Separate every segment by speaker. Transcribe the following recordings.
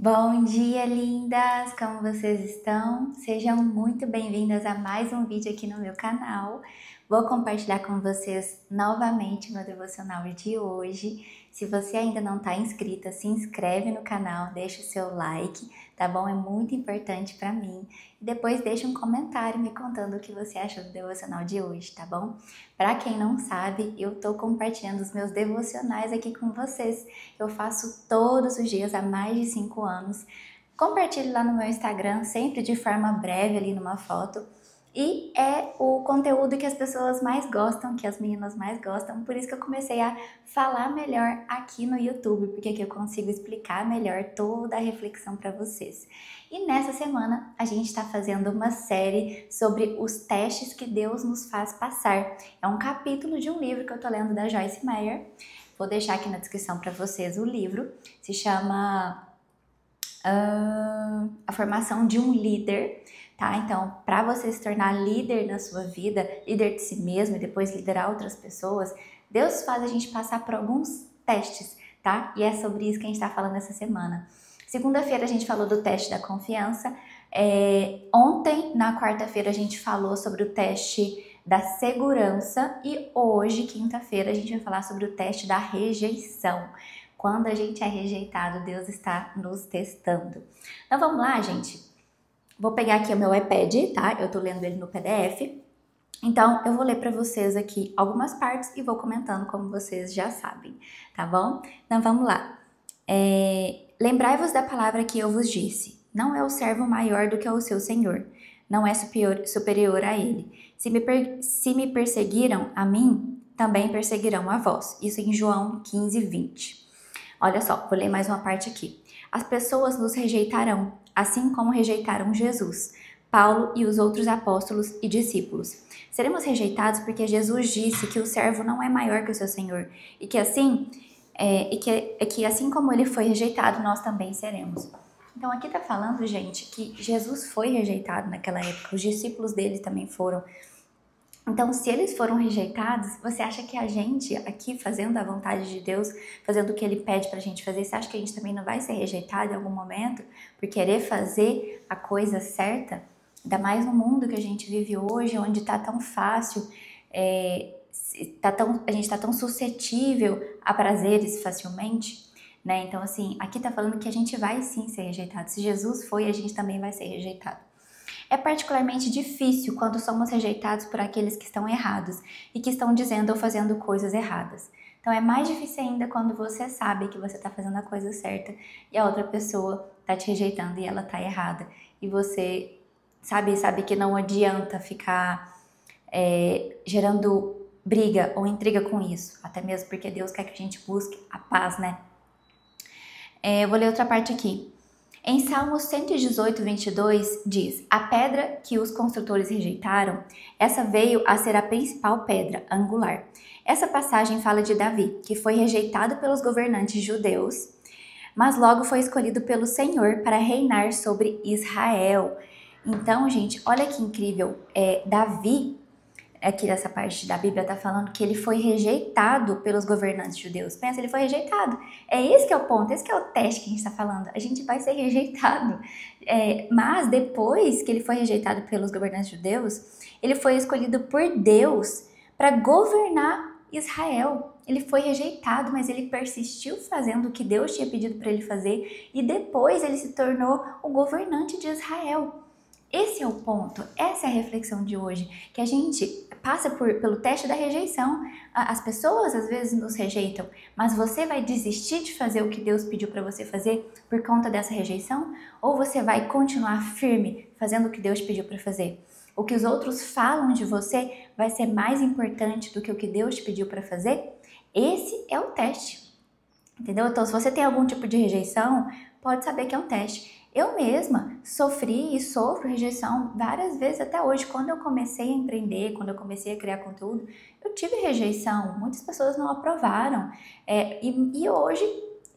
Speaker 1: Bom dia, lindas! Como vocês estão? Sejam muito bem-vindas a mais um vídeo aqui no meu canal. Vou compartilhar com vocês novamente meu devocional de hoje. Se você ainda não está inscrita, se inscreve no canal, deixa o seu like, tá bom? É muito importante para mim. E depois deixa um comentário me contando o que você achou do devocional de hoje, tá bom? Para quem não sabe, eu tô compartilhando os meus devocionais aqui com vocês. Eu faço todos os dias há mais de 5 anos. Compartilho lá no meu Instagram, sempre de forma breve ali numa foto. E é o conteúdo que as pessoas mais gostam, que as meninas mais gostam, por isso que eu comecei a falar melhor aqui no YouTube, porque aqui eu consigo explicar melhor toda a reflexão para vocês. E nessa semana a gente está fazendo uma série sobre os testes que Deus nos faz passar. É um capítulo de um livro que eu tô lendo da Joyce Meyer. Vou deixar aqui na descrição para vocês o livro. Se chama A Formação de um Líder, tá? Então, para você se tornar líder na sua vida, líder de si mesmo e depois liderar outras pessoas, Deus faz a gente passar por alguns testes, tá? E é sobre isso que a gente está falando essa semana. Segunda-feira a gente falou do teste da confiança. Ontem, na quarta-feira, a gente falou sobre o teste da segurança e hoje, quinta-feira, a gente vai falar sobre o teste da rejeição. Quando a gente é rejeitado, Deus está nos testando. Então vamos lá, gente? Vou pegar aqui o meu iPad, tá? Eu tô lendo ele no PDF. Então eu vou ler para vocês aqui algumas partes e vou comentando como vocês já sabem, tá bom? Então vamos lá. Lembrai-vos da palavra que eu vos disse. Não é o servo maior do que o seu senhor. Não é superior a ele. Se me perseguiram a mim, também perseguirão a vós. Isso em João 15, 20. Olha só, vou ler mais uma parte aqui. As pessoas nos rejeitarão, assim como rejeitaram Jesus, Paulo e os outros apóstolos e discípulos. Seremos rejeitados porque Jesus disse que o servo não é maior que o seu senhor e que assim como ele foi rejeitado, nós também seremos. Então aqui tá falando, gente, que Jesus foi rejeitado naquela época, os discípulos dele também foram. Então, se eles foram rejeitados, você acha que a gente aqui fazendo a vontade de Deus, fazendo o que Ele pede pra gente fazer, você acha que a gente também não vai ser rejeitado em algum momento por querer fazer a coisa certa? Ainda mais no mundo que a gente vive hoje, onde tá tão fácil, a gente tá tão suscetível a prazeres facilmente, né? Então, assim, aqui tá falando que a gente vai sim ser rejeitado. Se Jesus foi, a gente também vai ser rejeitado. É particularmente difícil quando somos rejeitados por aqueles que estão errados e que estão dizendo ou fazendo coisas erradas. Então é mais difícil ainda quando você sabe que você está fazendo a coisa certa e a outra pessoa está te rejeitando e ela está errada. E você sabe que não adianta ficar gerando briga ou intriga com isso. Até mesmo porque Deus quer que a gente busque a paz, né? Eu vou ler outra parte aqui. Em Salmos 118, 22, diz: A pedra que os construtores rejeitaram, essa veio a ser a principal pedra angular. Essa passagem fala de Davi, que foi rejeitado pelos governantes judeus, mas logo foi escolhido pelo Senhor para reinar sobre Israel. Então, gente, olha que incrível. Davi, aqui nessa parte da Bíblia está falando que ele foi rejeitado pelos governantes judeus. Pensa, ele foi rejeitado. Esse que é o ponto, esse que é o teste que a gente está falando. A gente vai ser rejeitado. Mas depois que ele foi rejeitado pelos governantes judeus, ele foi escolhido por Deus para governar Israel. Ele foi rejeitado, mas ele persistiu fazendo o que Deus tinha pedido para ele fazer e depois ele se tornou o governante de Israel. Esse é o ponto, essa é a reflexão de hoje, que a gente passa pelo teste da rejeição. As pessoas às vezes nos rejeitam, mas você vai desistir de fazer o que Deus pediu para você fazer por conta dessa rejeição? Ou você vai continuar firme fazendo o que Deus pediu para fazer? O que os outros falam de você vai ser mais importante do que o que Deus te pediu para fazer? Esse é o teste, entendeu? Então, se você tem algum tipo de rejeição, pode saber que é um teste. Eu mesma sofri e sofro rejeição várias vezes até hoje. Quando eu comecei a empreender, quando eu comecei a criar conteúdo, eu tive rejeição. Muitas pessoas não aprovaram. E hoje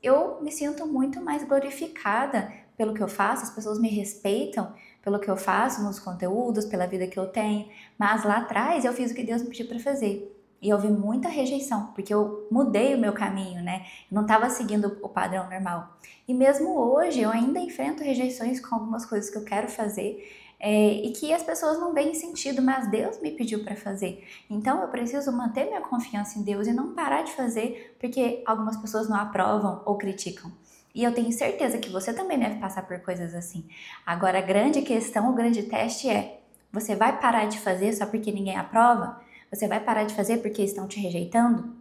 Speaker 1: eu me sinto muito mais glorificada pelo que eu faço. As pessoas me respeitam pelo que eu faço nos conteúdos, pela vida que eu tenho. Mas lá atrás eu fiz o que Deus me pediu para fazer. e houve muita rejeição, porque eu mudei o meu caminho, né? Eu não estava seguindo o padrão normal. E mesmo hoje eu ainda enfrento rejeições com algumas coisas que eu quero fazer, e que as pessoas não veem sentido, mas Deus me pediu para fazer. Então eu preciso manter minha confiança em Deus e não parar de fazer porque algumas pessoas não aprovam ou criticam. E eu tenho certeza que você também deve passar por coisas assim. Agora a grande questão, o grande teste é: você vai parar de fazer só porque ninguém aprova? Você vai parar de fazer porque estão te rejeitando?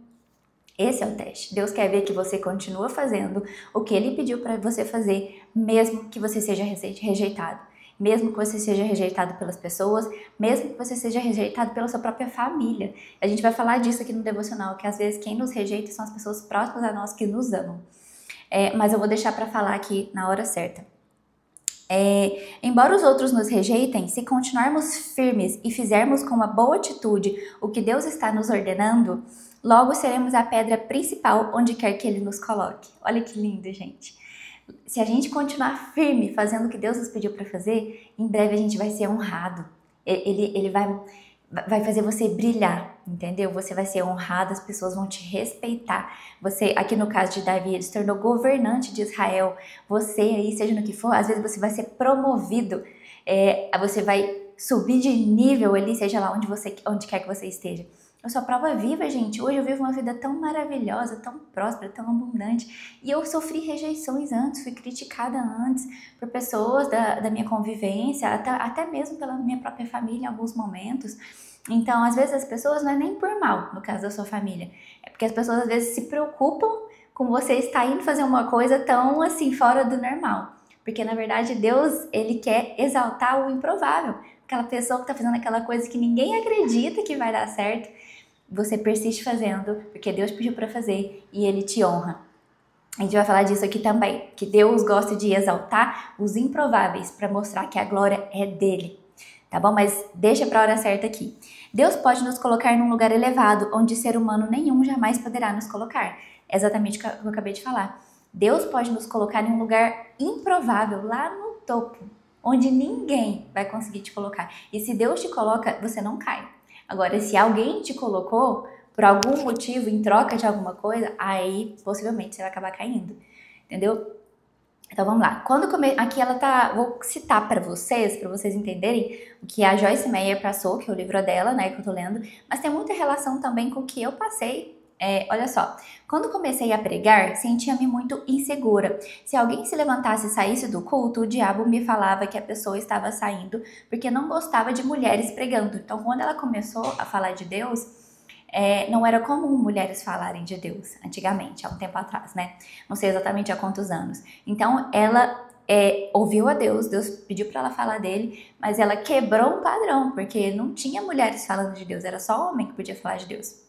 Speaker 1: Esse é o teste. Deus quer ver que você continua fazendo o que Ele pediu para você fazer, mesmo que você seja rejeitado. Mesmo que você seja rejeitado pelas pessoas, mesmo que você seja rejeitado pela sua própria família. A gente vai falar disso aqui no devocional, que às vezes quem nos rejeita são as pessoas próximas a nós que nos amam. Mas eu vou deixar para falar aqui na hora certa. Embora os outros nos rejeitem, se continuarmos firmes e fizermos com uma boa atitude o que Deus está nos ordenando, logo seremos a pedra principal onde quer que Ele nos coloque. Olha que lindo, gente. Se a gente continuar firme fazendo o que Deus nos pediu para fazer, em breve a gente vai ser honrado. Ele vai fazer você brilhar, entendeu? Você vai ser honrado, as pessoas vão te respeitar. Você, aqui no caso de Davi, ele se tornou governante de Israel. Você aí, seja no que for, às vezes você vai ser promovido, você vai subir de nível ali, seja lá onde quer que você esteja. Eu sou a prova viva, gente. Hoje eu vivo uma vida tão maravilhosa, tão próspera, tão abundante. E eu sofri rejeições antes, fui criticada antes por pessoas da minha convivência, até mesmo pela minha própria família em alguns momentos. Então, às vezes as pessoas não é nem por mal, no caso da sua família. É porque as pessoas às vezes se preocupam com você estar indo fazer uma coisa tão assim, fora do normal. Porque na verdade Deus, Ele quer exaltar o improvável. Aquela pessoa que está fazendo aquela coisa que ninguém acredita que vai dar certo. Você persiste fazendo, porque Deus pediu para fazer e Ele te honra. A gente vai falar disso aqui também, que Deus gosta de exaltar os improváveis para mostrar que a glória é dele, tá bom? Mas deixa para a hora certa aqui. Deus pode nos colocar num lugar elevado, onde ser humano nenhum jamais poderá nos colocar. É exatamente o que eu acabei de falar. Deus pode nos colocar em um lugar improvável, lá no topo, onde ninguém vai conseguir te colocar. E se Deus te coloca, você não cai. Agora, se alguém te colocou por algum motivo, em troca de alguma coisa, aí possivelmente você vai acabar caindo, entendeu? Então vamos lá. Aqui ela tá, vou citar para vocês entenderem o que a Joyce Meyer passou, que é o livro dela, né, que eu tô lendo, mas tem muita relação também com o que eu passei. Olha só, quando comecei a pregar, sentia-me muito insegura. Se alguém se levantasse e saísse do culto, o diabo me falava que a pessoa estava saindo porque não gostava de mulheres pregando. Então, quando ela começou a falar de Deus, não era comum mulheres falarem de Deus antigamente, há um tempo atrás, né? Não sei exatamente há quantos anos. Então, ela ouviu a Deus, Deus pediu para ela falar dele, mas ela quebrou um padrão, porque não tinha mulheres falando de Deus, era só homem que podia falar de Deus.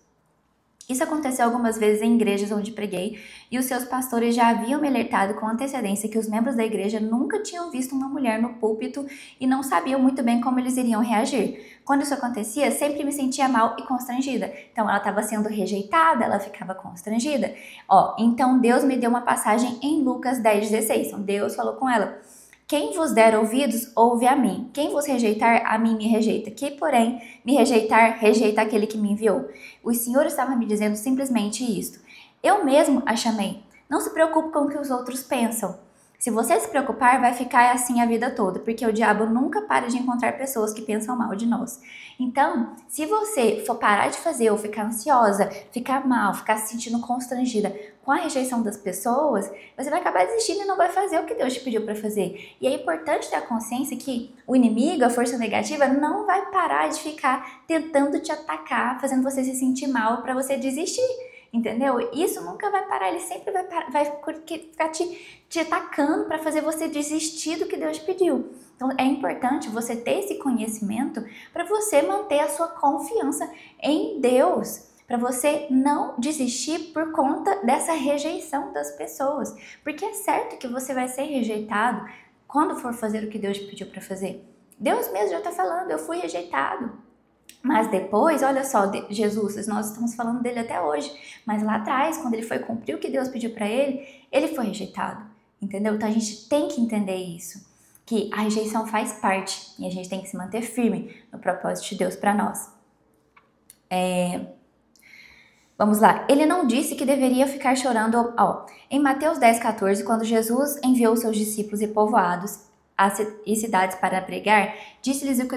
Speaker 1: Isso aconteceu algumas vezes em igrejas onde preguei e os seus pastores já haviam me alertado com antecedência que os membros da igreja nunca tinham visto uma mulher no púlpito e não sabiam muito bem como eles iriam reagir. Quando isso acontecia, sempre me sentia mal e constrangida. Então ela estava sendo rejeitada, ela ficava constrangida. Então Deus me deu uma passagem em Lucas 10,16. Então Deus falou com ela: quem vos der ouvidos, ouve a mim. Quem vos rejeitar, a mim me rejeita. Que, porém, me rejeitar, rejeita aquele que me enviou. O Senhor estava me dizendo simplesmente isto. Eu mesmo a chamei. Não se preocupe com o que os outros pensam. Se você se preocupar, vai ficar assim a vida toda, porque o diabo nunca para de encontrar pessoas que pensam mal de nós. Então, se você for parar de fazer ou ficar ansiosa, ficar mal, ficar se sentindo constrangida com a rejeição das pessoas, você vai acabar desistindo e não vai fazer o que Deus te pediu para fazer. E é importante ter a consciência que o inimigo, a força negativa, não vai parar de ficar tentando te atacar, fazendo você se sentir mal para você desistir. Entendeu? Isso nunca vai parar, ele sempre vai ficar te atacando para fazer você desistir do que Deus pediu. Então é importante você ter esse conhecimento para você manter a sua confiança em Deus, para você não desistir por conta dessa rejeição das pessoas, porque é certo que você vai ser rejeitado quando for fazer o que Deus pediu para fazer. Deus mesmo já está falando, eu fui rejeitado. Mas depois, olha só, Jesus, nós estamos falando dele até hoje, mas lá atrás, quando ele foi cumprir o que Deus pediu para ele, ele foi rejeitado, entendeu? Então a gente tem que entender isso, que a rejeição faz parte e a gente tem que se manter firme no propósito de Deus para nós. Vamos lá. Ele não disse que deveria ficar chorando. Em Mateus 10,14, quando Jesus enviou seus discípulos e povoados e cidades para pregar, disse-lhes o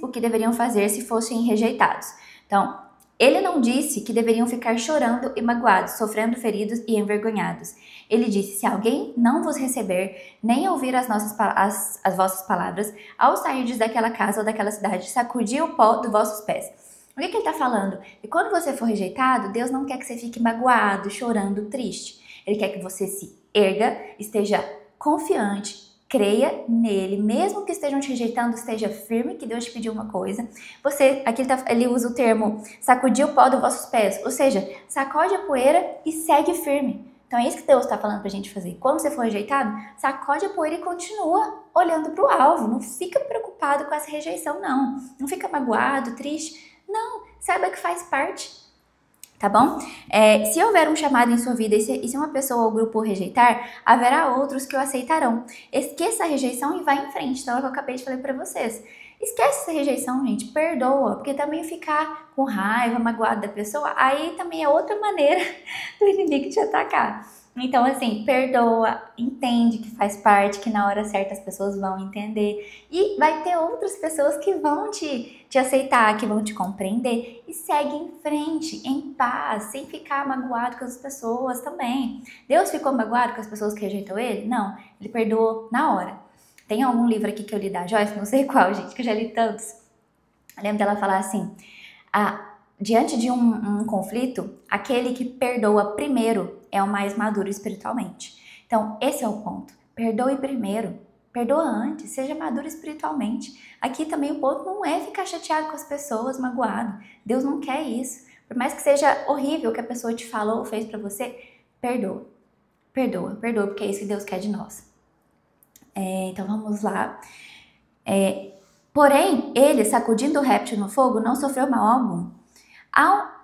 Speaker 1: que deveriam fazer se fossem rejeitados. Então, ele não disse que deveriam ficar chorando e magoados, sofrendo feridos e envergonhados. Ele disse: se alguém não vos receber, nem ouvir as vossas palavras, ao sairdes daquela casa ou daquela cidade, sacudi o pó dos vossos pés. O que ele está falando? E quando você for rejeitado, Deus não quer que você fique magoado, chorando, triste. Ele quer que você se erga, esteja confiante, creia nele, mesmo que estejam te rejeitando, esteja firme que Deus te pediu uma coisa. Aqui ele usa o termo sacudir o pó dos vossos pés, ou seja, sacode a poeira e segue firme. Então é isso que Deus está falando pra gente fazer. Quando você for rejeitado, sacode a poeira e continua olhando para o alvo. Não fica preocupado com essa rejeição, não. Não fica magoado, triste. Não, saiba que faz parte, tá bom? Se houver um chamado em sua vida e se uma pessoa ou grupo o rejeitar, haverá outros que o aceitarão. Esqueça a rejeição e vá em frente. Então é o que eu acabei de falar pra vocês. Esquece essa rejeição, gente, perdoa, porque também ficar com raiva, magoado da pessoa, aí também é outra maneira do inimigo te atacar. Então, assim, perdoa, entende que faz parte, que na hora certa as pessoas vão entender. E vai ter outras pessoas que vão te aceitar, que vão te compreender. E segue em frente, em paz, sem ficar magoado com as pessoas também. Deus ficou magoado com as pessoas que rejeitou ele? Não, ele perdoou na hora. Tem algum livro aqui que eu li da Joyce, não sei qual, gente, que eu já li tantos. Eu lembro dela falar assim, diante de um conflito, aquele que perdoa primeiro é o mais maduro espiritualmente. Então, esse é o ponto. Perdoe primeiro. Perdoa antes. Seja maduro espiritualmente. Aqui também o ponto não é ficar chateado com as pessoas, magoado. Deus não quer isso. Por mais que seja horrível o que a pessoa te falou ou fez pra você, perdoa. Perdoa, perdoa, porque é isso que Deus quer de nós. Então, vamos lá. Porém, ele, sacudindo o réptil no fogo, não sofreu mal algum.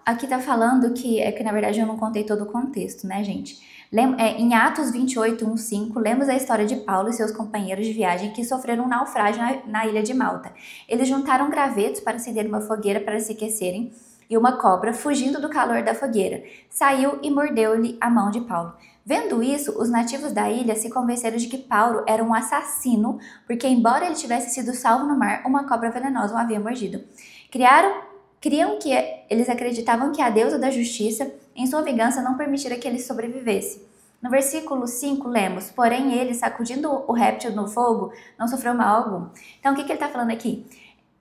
Speaker 1: Aqui tá falando que na verdade eu não contei todo o contexto, né, gente? Em Atos 28, 1-5, lemos a história de Paulo e seus companheiros de viagem que sofreram um naufrágio na ilha de Malta. Eles juntaram gravetos para acender uma fogueira para se aquecerem e uma cobra, fugindo do calor da fogueira, saiu e mordeu-lhe a mão de Paulo. Vendo isso, os nativos da ilha se convenceram de que Paulo era um assassino, porque embora ele tivesse sido salvo no mar, uma cobra venenosa o havia mordido. Eles acreditavam que a deusa da justiça, em sua vingança, não permitira que ele sobrevivesse. No versículo 5, lemos: porém ele, sacudindo o réptil no fogo, não sofreu mal algum. Então, o que ele está falando aqui?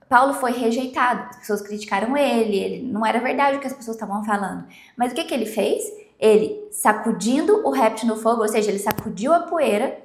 Speaker 1: Paulo foi rejeitado, as pessoas criticaram ele, não era verdade o que as pessoas estavam falando. Mas o que ele fez? Ele, sacudindo o réptil no fogo, ou seja, ele sacudiu a poeira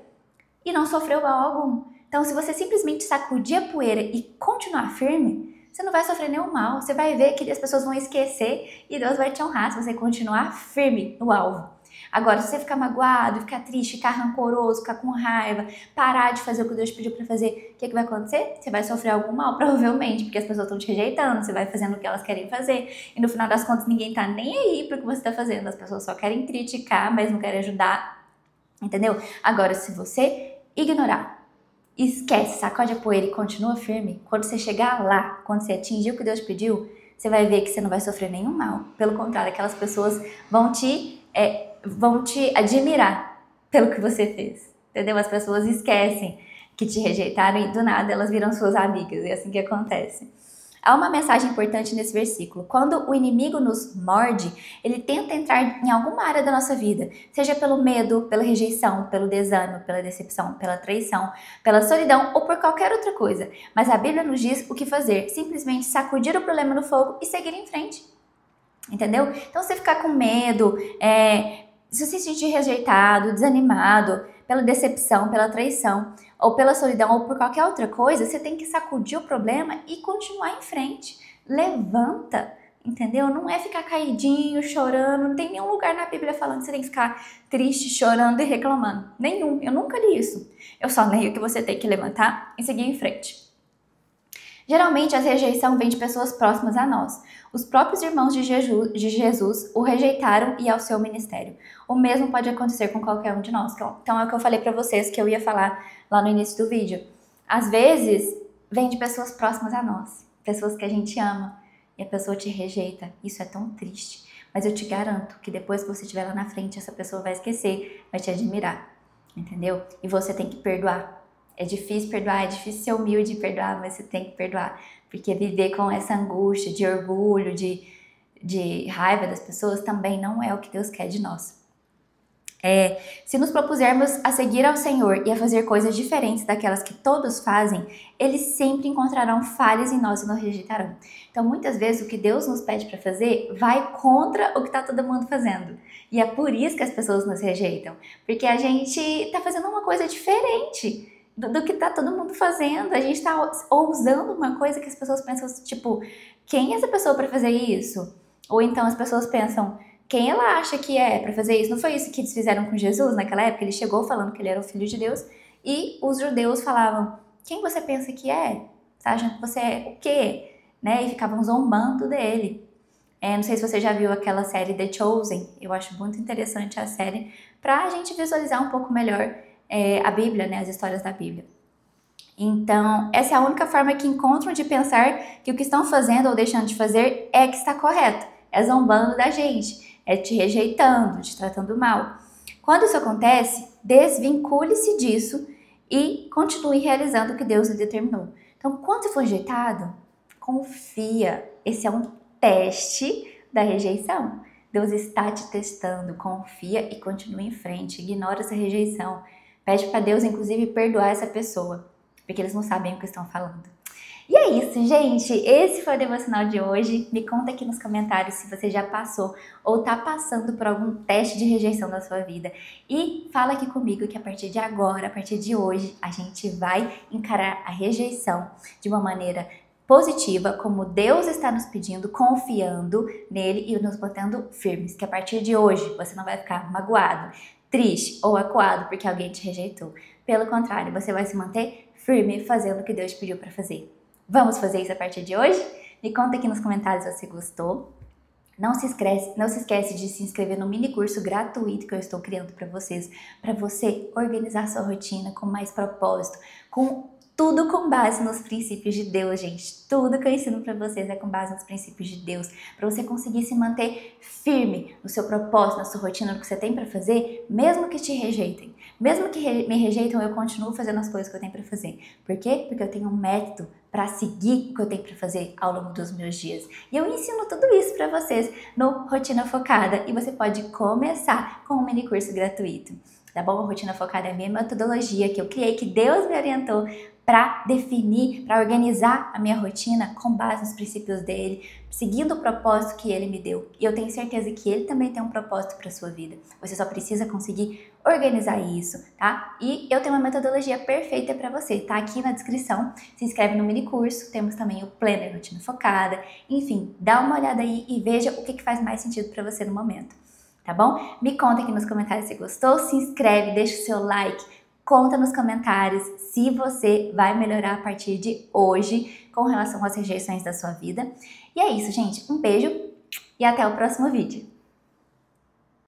Speaker 1: e não sofreu mal algum. Então, se você simplesmente sacudir a poeira e continuar firme, você não vai sofrer nenhum mal. Você vai ver que as pessoas vão esquecer e Deus vai te honrar se você continuar firme no alvo. Agora, se você ficar magoado, ficar triste, ficar rancoroso, ficar com raiva, parar de fazer o que Deus pediu para fazer, o que vai acontecer? Você vai sofrer algum mal, provavelmente, porque as pessoas estão te rejeitando, você vai fazendo o que elas querem fazer, e no final das contas ninguém tá nem aí pro que você tá fazendo, as pessoas só querem criticar, mas não querem ajudar, entendeu? Agora, se você ignorar, esquece, sacode a poeira e continua firme, quando você chegar lá, quando você atingir o que Deus pediu, você vai ver que você não vai sofrer nenhum mal. Pelo contrário, aquelas pessoas vão te admirar pelo que você fez, entendeu? As pessoas esquecem que te rejeitaram e do nada elas viram suas amigas, é assim que acontece. Há uma mensagem importante nesse versículo. Quando o inimigo nos morde, ele tenta entrar em alguma área da nossa vida, seja pelo medo, pela rejeição, pelo desânimo, pela decepção, pela traição, pela solidão ou por qualquer outra coisa. Mas a Bíblia nos diz o que fazer, simplesmente sacudir o problema no fogo e seguir em frente. Entendeu? Então, se você ficar com medo, se você se sentir rejeitado, desanimado pela decepção, pela traição, ou pela solidão, ou por qualquer outra coisa, você tem que sacudir o problema e continuar em frente. Levanta, entendeu? Não é ficar caidinho, chorando. Não tem nenhum lugar na Bíblia falando que você tem que ficar triste, chorando e reclamando. Nenhum. Eu nunca li isso. Eu só leio que você tem que levantar e seguir em frente. Geralmente, a rejeição vem de pessoas próximas a nós. Os próprios irmãos de Jesus o rejeitaram e ao seu ministério. O mesmo pode acontecer com qualquer um de nós. Então, é o que eu falei pra vocês que eu ia falar lá no início do vídeo. Às vezes, vem de pessoas próximas a nós, pessoas que a gente ama. e a pessoa te rejeita. Isso é tão triste. Mas eu te garanto que depois que você estiver lá na frente, essa pessoa vai esquecer, vai te admirar, entendeu? E você tem que perdoar. É difícil perdoar, é difícil ser humilde e perdoar, mas você tem que perdoar. Porque viver com essa angústia de orgulho, de raiva das pessoas também não é o que Deus quer de nós. Se nos propusermos a seguir ao Senhor e a fazer coisas diferentes daquelas que todos fazem, eles sempre encontrarão falhas em nós e nos rejeitarão. Então, muitas vezes, o que Deus nos pede para fazer vai contra o que está todo mundo fazendo. E é por isso que as pessoas nos rejeitam. Porque a gente está fazendo uma coisa diferente do que está todo mundo fazendo. A gente está ousando uma coisa que as pessoas pensam, tipo, quem é essa pessoa para fazer isso? Ou então as pessoas pensam, quem ela acha que é para fazer isso? Não foi isso que eles fizeram com Jesus naquela época? Ele chegou falando que ele era o Filho de Deus e os judeus falavam, quem você pensa que é? Você acha que você é o quê? Né? E ficavam zombando dele. Não sei se você já viu aquela série The Chosen, eu acho muito interessante a série para a gente visualizar um pouco melhor a Bíblia, né? As histórias da Bíblia. Então, essa é a única forma que encontram de pensar que o que estão fazendo ou deixando de fazer é que está correto. É zombando da gente. É te rejeitando, te tratando mal. Quando isso acontece, desvincule-se disso e continue realizando o que Deus lhe determinou. Então, quando você for rejeitado, confia. Esse é um teste da rejeição. Deus está te testando. Confia e continue em frente. Ignora essa rejeição. Pede para Deus, inclusive, perdoar essa pessoa, porque eles não sabem o que estão falando. E é isso, gente. Esse foi o devocional de hoje. Me conta aqui nos comentários se você já passou ou está passando por algum teste de rejeição na sua vida. E fala aqui comigo que a partir de agora, a partir de hoje, a gente vai encarar a rejeição de uma maneira positiva, como Deus está nos pedindo, confiando nele e nos botando firmes. Que a partir de hoje você não vai ficar magoado, triste ou acuado porque alguém te rejeitou. Pelo contrário, você vai se manter firme fazendo o que Deus te pediu para fazer. Vamos fazer isso a partir de hoje? Me conta aqui nos comentários se você gostou. Não se esquece de se inscrever no mini curso gratuito que eu estou criando para você organizar sua rotina com mais propósito, tudo com base nos princípios de Deus, gente. Tudo que eu ensino para vocês é com base nos princípios de Deus, para você conseguir se manter firme no seu propósito, na sua rotina, no que você tem para fazer, mesmo que te rejeitem. Mesmo que me rejeitam, eu continuo fazendo as coisas que eu tenho para fazer. Por quê? Porque eu tenho um método para seguir o que eu tenho para fazer ao longo dos meus dias. E eu ensino tudo isso para vocês no Rotina Focada e você pode começar com um mini curso gratuito. Tá bom? A Rotina Focada é a minha metodologia que eu criei, que Deus me orientou para definir, para organizar a minha rotina com base nos princípios dele, seguindo o propósito que ele me deu. E eu tenho certeza que ele também tem um propósito para a sua vida. Você só precisa conseguir organizar isso, tá? E eu tenho uma metodologia perfeita para você, tá aqui na descrição. Se inscreve no mini curso, temos também o Planner Rotina Focada. Enfim, dá uma olhada aí e veja o que faz mais sentido para você no momento. Tá bom? Me conta aqui nos comentários se gostou, se inscreve, deixa o seu like, conta nos comentários se você vai melhorar a partir de hoje com relação às rejeições da sua vida. E é isso, gente. Um beijo e até o próximo vídeo.